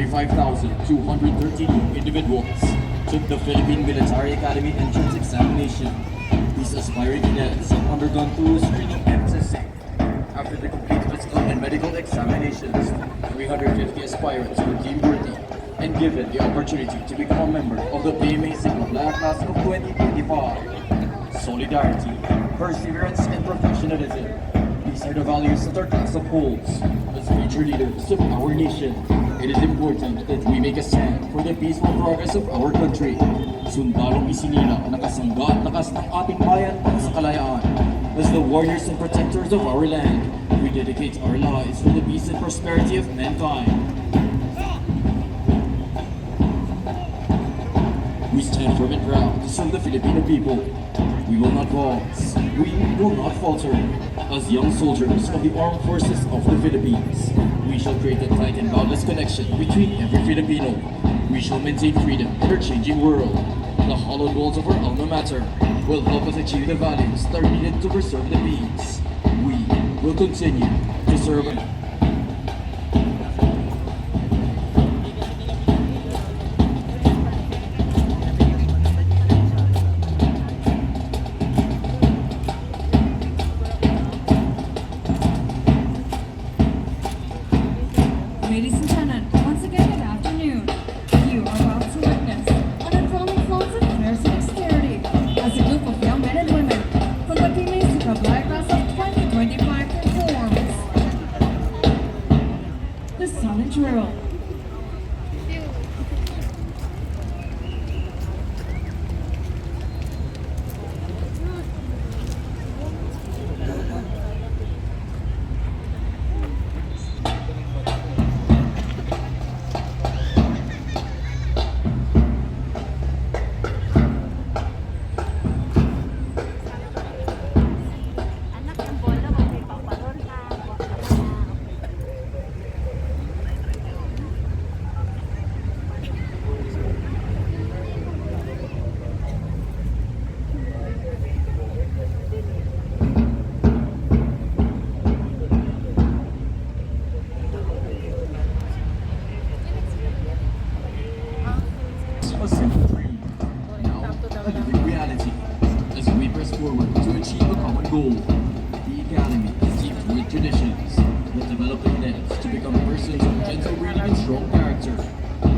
35,213 individuals took the Philippine Military Academy entrance examination. These aspiring cadets have undergone thorough screening and testing. After the complete physical and medical examinations, 350 aspirants were deemed worthy and given the opportunity to become a member of the PMA Black Class of 2025. Solidarity, perseverance, and professionalism. These are the values that our class upholds. As future leaders of our nation, it is important that we make a stand for the peaceful progress of our country. Sundalong isinila, nakasangga at lakas ng ating bayan para sa kalayaan. As the warriors and protectors of our land, we dedicate our lives for the peace and prosperity of mankind. We stand firm and proud to serve the Filipino people. We will not pause. We will not falter. As young soldiers of the armed forces of the Philippines, we shall create a tight and boundless connection between every Filipino. We shall maintain freedom in our changing world. The hallowed walls of our alma mater will help us achieve the values that are needed to preserve the peace. We will continue to serve. Ladies and gentlemen, once again, good afternoon. You are about to witness an unfurling flaunts of fierce dexterity as a group of young men and women from the PMA Black Class of 2025 performs the silent drill. A simple dream, now a living reality, as we press forward to achieve a common goal. The Academy is steeped with traditions that develop the cadets to become persons of gentle breeding and strong character.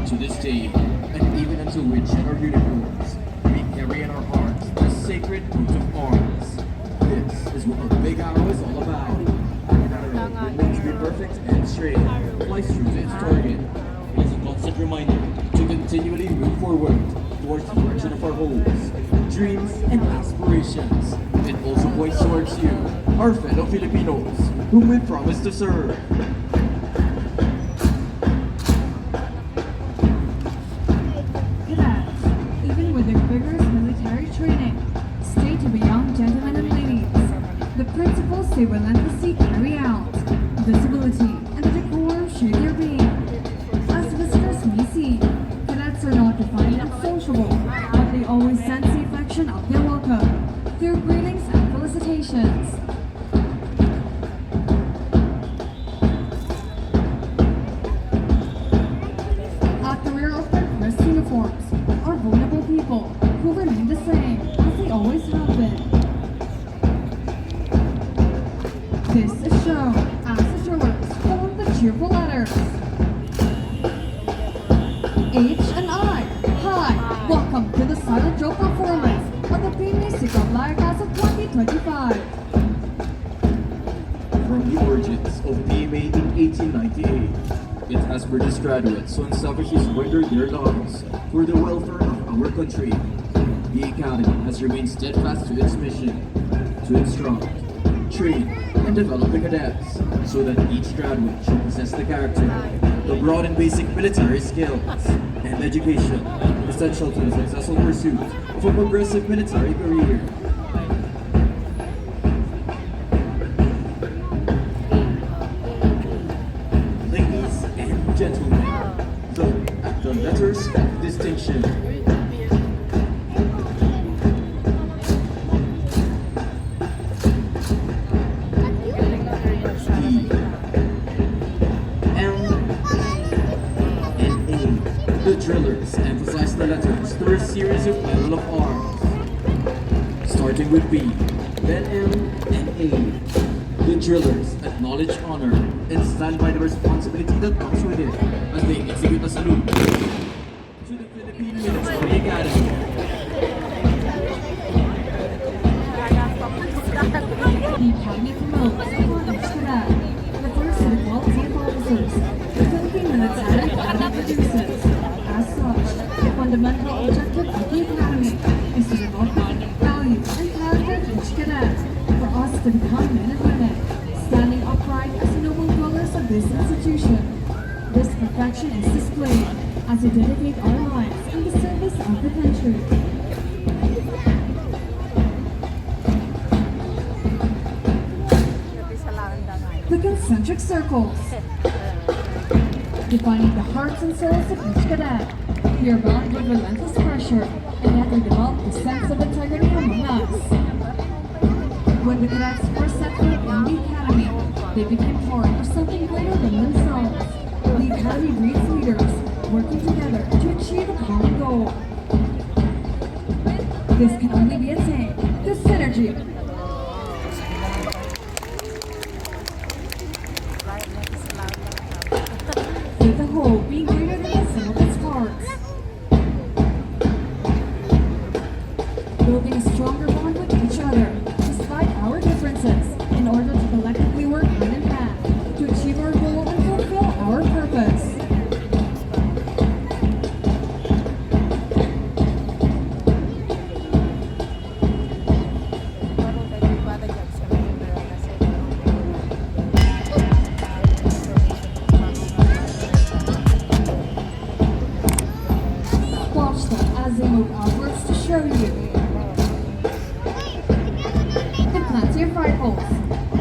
To this day, and even until we shed our uniforms, we carry in our hearts the sacred coat of arms. This is what a big arrow is all about. An arrow meant to be perfect and straight, flies through to its target. It is a constant reminder to continually move forward towards the direction of our hopes, dreams, and aspirations. It also points towards you, our fellow Filipinos, whom we promise to serve. Cadets, even with their vigorous military training, stay to be young gentlemen and ladies. The principles they relentlessly carry out, visibility and the decorum shape their being. As visitors may see, cadets are not defined and sociable, but they always sense the affection of their welcome, their greetings and felicitations. At the rear of their dress uniforms are vulnerable people who remain the same as they always have been. This is shown as the drillers form the cheerful letters H and I. Hi, welcome to the silent drill performance of the PMA Black Class of 2025. From the origins of PMA in 1898, it has produced graduates who unselfishly surrendered their lives for the welfare of our country. The Academy has remained steadfast to its mission to instruct, train, and develop the cadets so that each graduate shall possess the character, the broad and basic military skills, and education essential to the successful pursuit of a progressive military career. Ladies and gentlemen, look at the letters of distinction. E, L, and drillers emphasize the letters through a series of medal of arms. Starting with B, then M, and A. The drillers acknowledge honor and stand by the responsibility that comes with it as they execute a salute to the Philippine Military Academy. The Academy promotes each cadet, the first set of quality of officers the Philippine Military Academy produces. As such, the fundamental objective of the Academy is to develop value and character of each cadet for us to become men and women, standing upright as noble dwellers of this institution. This perfection is displayed as we dedicate our lives in the service of the country. The concentric circles, defining the hearts and souls of each cadet. We are bound with relentless pressure, and yet we develop the sense of integrity among us. When the cadets first set foot in the academy, they became part of something greater than themselves. The academy breeds leaders, working together to achieve a common goal. This can only be attained through synergy. With the whole being greater than the sum of its parts. Building a stronger bond with each other, despite our differences, in order to collectively work hand in hand, to achieve our goal and fulfill our purpose. Watch them as they move outwards to show you. The planting of rifles.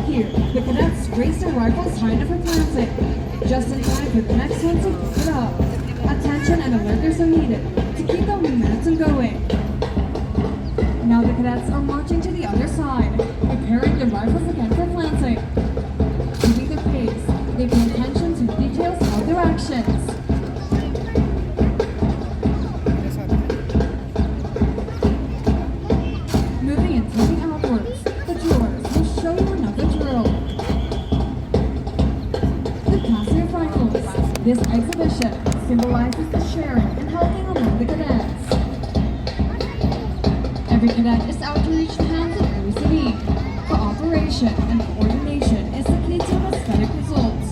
Here, the cadets raise their rifles high enough for planting, just in time for the next one to pick it up. Attention and alertness are needed to keep the momentum going. Now the cadets are marching to the other side, preparing their rifles again for planting. Keeping their pace, they pay attention to the details of their actions. Moving and taking outwards, the drillers will show you another drill. The passing of rifles. This exhibition symbolizes the sharing and helping among the cadets. Every cadet is out to reach the hands of those in need. Cooperation and coordination is the key to aesthetic results.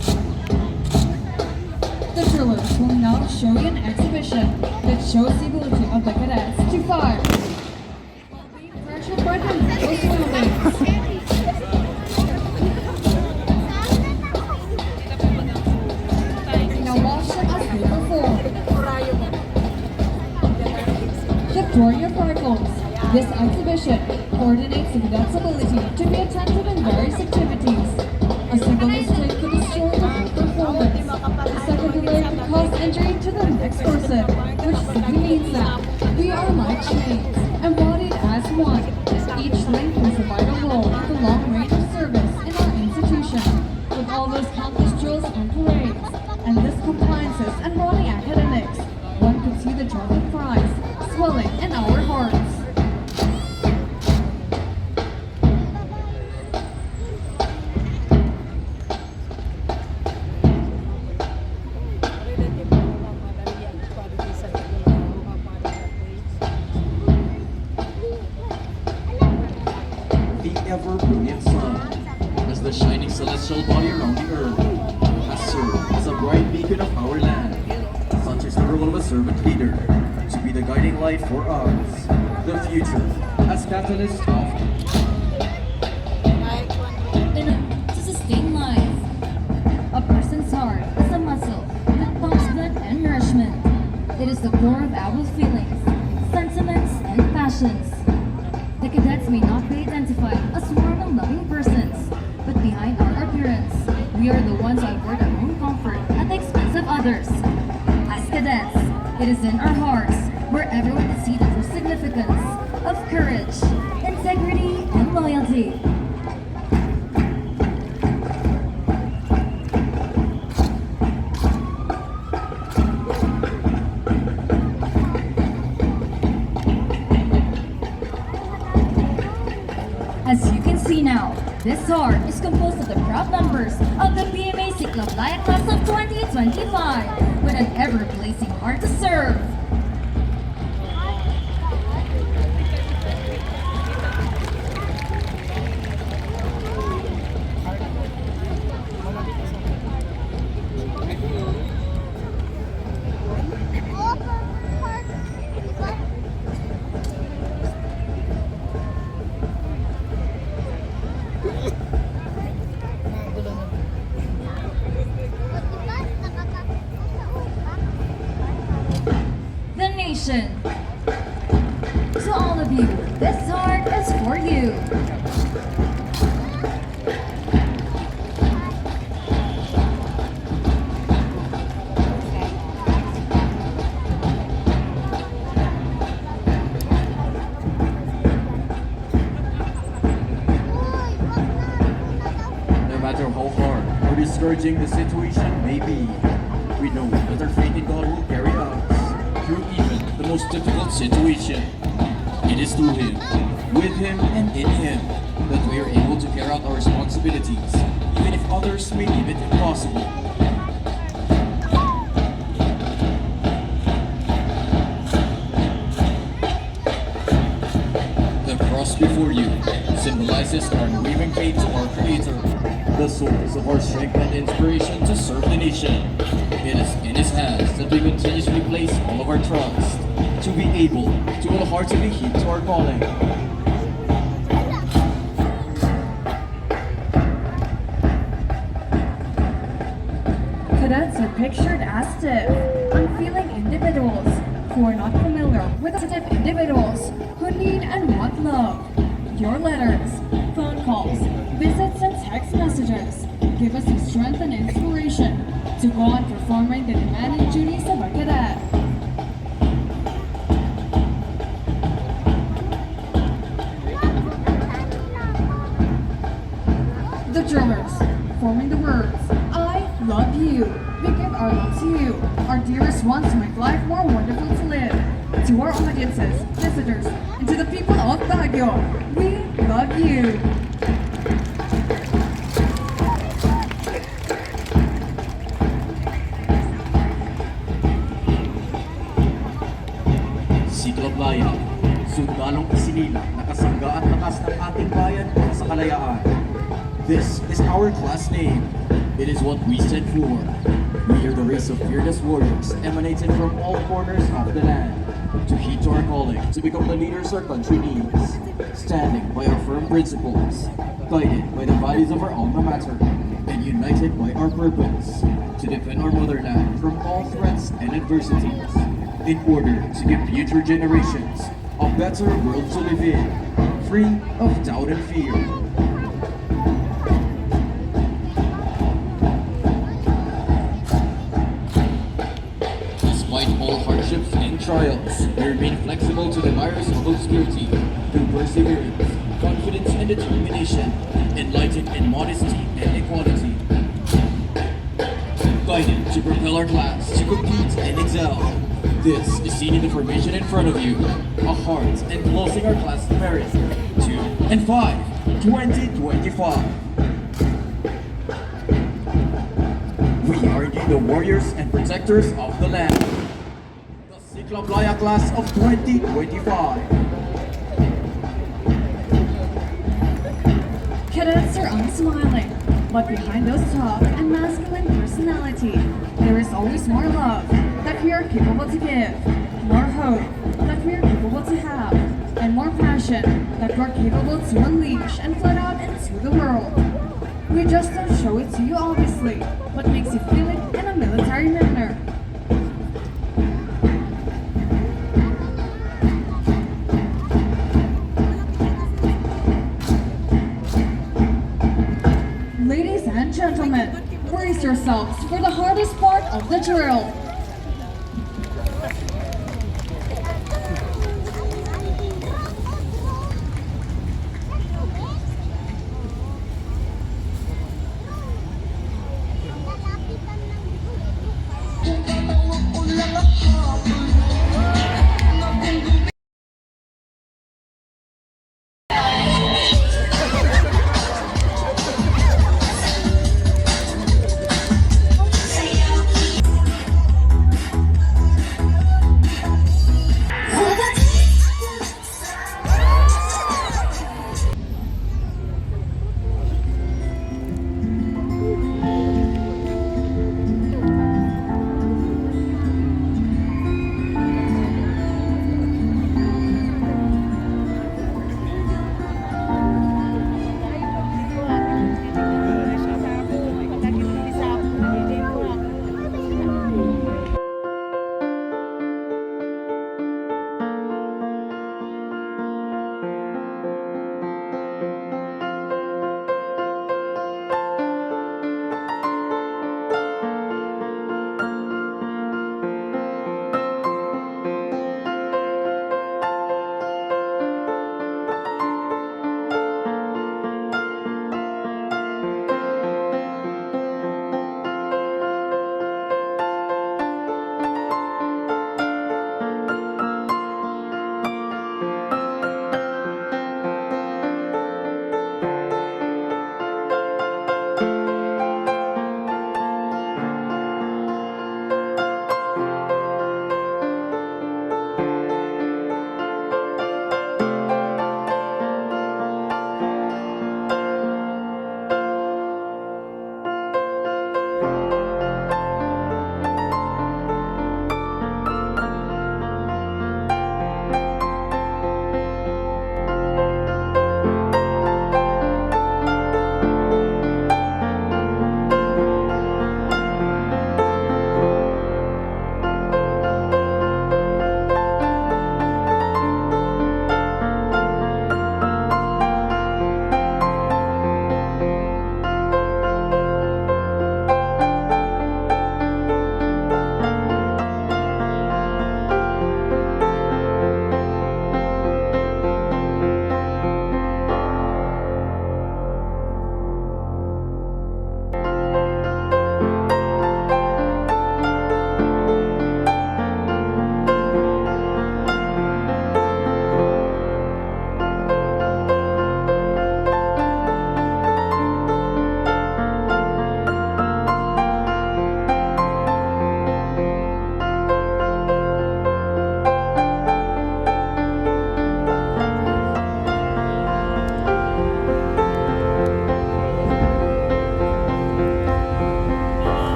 The drillers will now show you an exhibition that shows the ability of the cadets to fire. Pressure by the natural surroundings. Now watch them as they perform. Deploying of rifles. This exhibition coordinates the cadets' ability to be attentive in various activities. A single mistake could destroy the whole performance. A second delay could cause injury to the next person, which simply means that we are like chains, embodied as one. Each link plays a vital role in the long range of service in our institution, with all those countless drills and parades, endless compliances and rotting academics. One could see the joy of pride swelling in our hearts. Ever-brilliant sun, as the shining celestial body around the earth, has served as a bright beacon of our land. Such is the role of a servant leader, to be the guiding light for us, the future, as catalyst of To sustain life, a person's heart is a muscle that pumps blood and nourishment. It is the core of our feelings, sentiments, and passions. The cadets may not be identified as warm and loving persons, but behind our appearance, we are the ones on board our own comfort at the expense of others. As cadets, it is in our hearts where everyone can see the true significance of courage, integrity, and loyalty. This heart is composed of the proud members of the PMA Cadets class of 2025 with an ever-blazing heart to serve. The nation. To all of you, this heart is for you. No matter how hard or discouraging the situation may be, we know that our faith in God will carry us through even the most difficult situation. It is through Him, with Him, and in Him that we are able to carry out our responsibilities, even if others may deem it impossible. The cross before you symbolizes our unwavering faith to our Creator, the source of our strength and inspiration to serve the nation. It is in His hands that we continuously place all of our trust, to be able to wholeheartedly heed to our calling. Cadets are pictured as stiff, unfeeling individuals who are not familiar with sensitive individuals who need and want love. Your letters, phone calls, visits, and text messages give us the strength and inspiration to go on performing the demanding duties of a cadet. The drillers, forming the words, I love you. We give our love to you, our dearest ones to make life more wonderful to live. To our audiences, visitors, and to the people of Baguio, we love you. Siklablaya, sundalong isinilang, nakasangga at lakas ng ating bayan para sa kalayaan. This is our class name. It is what we stand for. We are the race of fearless warriors emanating from all corners of the land, to heed to our calling to become the leaders our country needs, standing by our firm principles, guided by the values of our alma mater, and united by our purpose to defend our motherland from all threats and adversities, in order to give future generations a better world to live in, free of doubt and fear. Despite all hardships and trials, we remain flexible to the virus of obscurity through perseverance, confidence and determination, enlightened in modesty and equality. Guided to propel our class to compete and excel. This is seen in the formation in front of you, a heart enclosing our class merit. 2 and 5, 2025. We are indeed the warriors and protectors of the land. The Siklablaya class of 2025. Cadets are unsmiling, but behind those tough and masculine personality, there is always more love that we are capable to give, more hope that we are capable to have, and more passion that we're capable to unleash and flood out into the world. We just don't show it to you obviously, but makes you feel it in a military manner. Ladies and gentlemen, brace yourselves for the hardest part of the drill.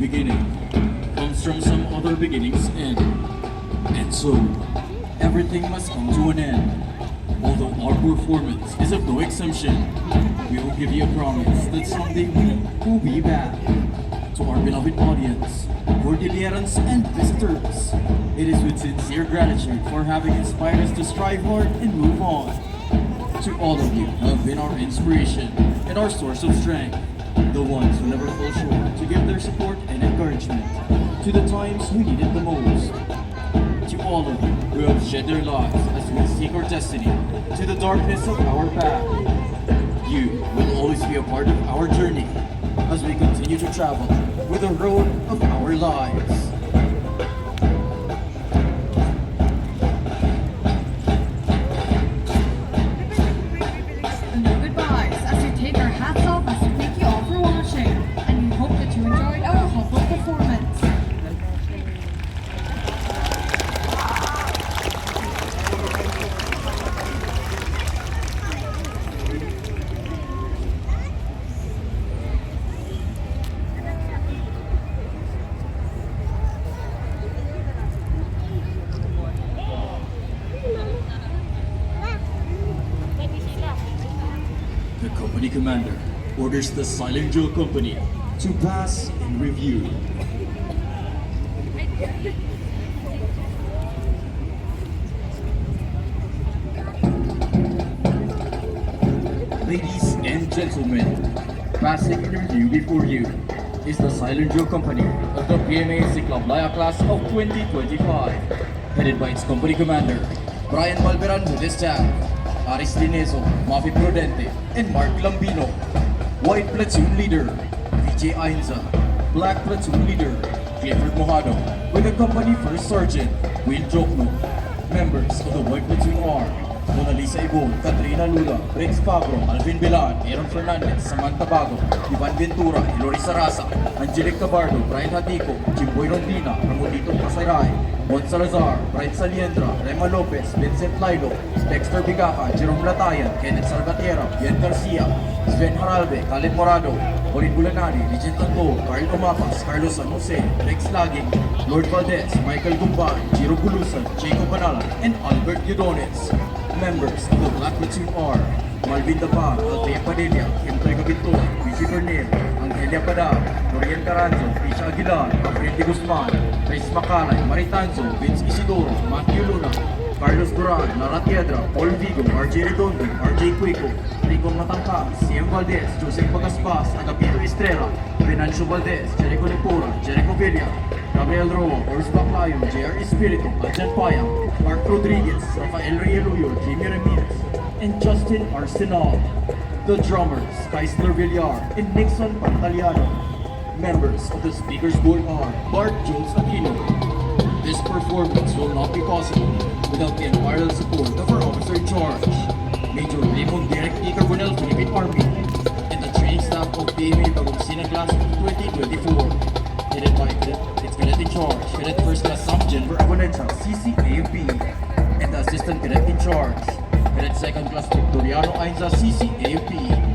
beginning comes from some other beginning's end. And so, everything must come to an end. Although our performance is of no exemption, we will give you a promise that someday we will be back. To our beloved audience, Cordillerans and visitors, it is with sincere gratitude for having inspired us to strive hard and move on. To all of you who have been our inspiration and our source of strength, the ones who never fall short to give their support and encouragement to the times we need it the most. To all of you who have shed their lives as we seek our destiny to the darkness of our path, you will always be a part of our journey as we continue to travel with the road of our lives. No goodbyes as we take our hats off as we thank you all for watching, and we hope that you enjoyed our humble performance. The company commander orders the Silent Drill Company to pass in review. Ladies and gentlemen, passing in review before you is the Silent Drill Company of the PMA Laya class of 2025, headed by its company commander, Brian Balberan with his staff, Aris Linezo, Mafi Prudente, and Mark Lambino. White Platoon Leader, VJ Ainza. Black Platoon Leader, Clifford Mojado, with the company First Sergeant, Will Jokno. Members of the White Platoon are Mona Lisa Ibon, Katrina Lula, Rex Pablo, Alvin Bilan, Aaron Fernandez, Samantha Bago, Ivan Ventura, Hilary Sarasa, Angelic Cabardo, Brian Hatico, Jimboy Rondina, Ramolito Pasayray, Bon Salazar, Brian Saliendra, Rema Lopez, Vincent Lilo, Dexter Bigaca, Jerome Latayan, Kenneth Salvatierra, Bien Garcia, Sven Haralbe, Khaled Morado, Corin Bulanari, Regent Tanto, Carl Omapas, Carlos San Jose, Rex Laging, Lord Valdez, Michael Gumban, Giro Bulusan, Jacob Banal, and Albert Yudones. Members of the Black Platoon are Malvin Dapag, Althea Padilla, Kimtoy Gabintoy, Vici Bernil, Angelia Padar, Dorian Caranzo, Isha Aguilar, Gabriel de Guzman, Reyes Macalay, Maritanzo, Vince Isidoro, Matthew Luna, Carlos Duran, Lara Piedra, Paul Vigo, RJ Redondo, RJ Cuico, Rico Matangka, CM Valdez, Joseph Pagaspas, Agapito Estrella, Venancio Valdez, Jericho Lepura, Jericho Villa, Gabriel Roa, Ors Baclayo, JR Espiritu, Adjan Payang, Mark Rodriguez, Rafael Rieluyo, Jimmy Ramirez, and Justin Arsenal. The drummers, Kaisler Villar and Nixon Pantaliano. Members of the Speakers Board are Bart Jones Aquino. This performance will not be possible without the unparalleled support of our officer in charge, Major Raymond Derek E. Carbonell, Philippine Army, and the training staff of PMA Baguio-Bicol class of 2024, headed by its cadet in charge, Cadet First Class Sam Jennifer Avalencha, CCAFP, and the Assistant Cadet in charge, Cadet Second Class Victoriano Ainza, CCAFP.